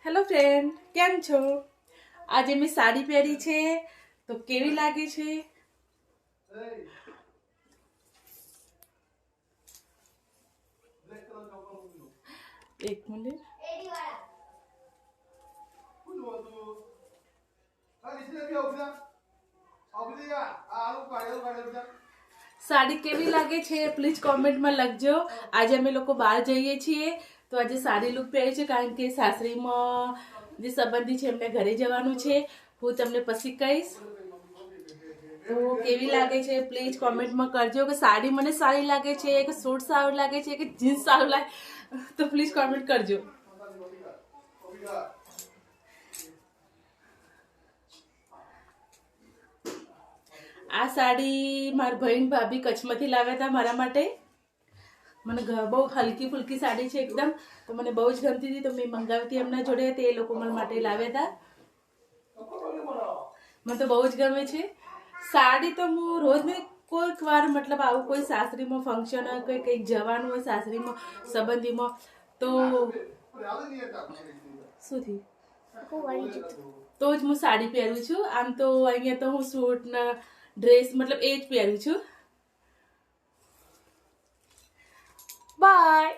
Hello friend, કેમ છો? આજે મેં સાડી પહેરી છે તો કેવી લાગે છે? એક મિનિટ. સાડી કેવી લાગે છે પ્લીઝ કોમેન્ટમાં લખજો. આજે અમે લોકો બહાર જઈએ છીએ તો આજે સાડી લુક પહેરી છે કારણ કે સાસરીમાં જે સંબંધી છે એમને ઘરે જવાનું છે. હું તમને પછી કહીશ. તો કેવી લાગે છે પ્લીઝ કોમેન્ટમાં કરજો કે સાડી મને સારી લાગે છે કે સૂટ સારું લાગે છે કે જીન્સ સારું લાગે તો પ્લીઝ કોમેન્ટ કરજો. આ સાડી મારા બહેન ભાભી કચ્છમાંથી લાવ્યા હતા મારા માટે. મને બહુ હલકી ફુલકી સાડી છે એકદમ, તો મને બહુ જ ગમતી હતી તો મેં મંગાવી હતી એમના જોડે. તે એ લોકો મારા માટે લાવ્યા હતા. મને તો બહુ જ ગમે છે સાડી. તો હું રોજ ને કોઈક વાર મતલબ આવું કોઈ સાસરીમાં ફંક્શન હોય, કોઈ કંઈક જવાનું હોય સાસરીમાં સંબંધીમાં તો શું થયું તો જ હું સાડી પહેરું છું. આમ તો અહીંયા તો હું સૂટ ને ડ્રેસ મતલબ એ જ પહેરું છું. બાય.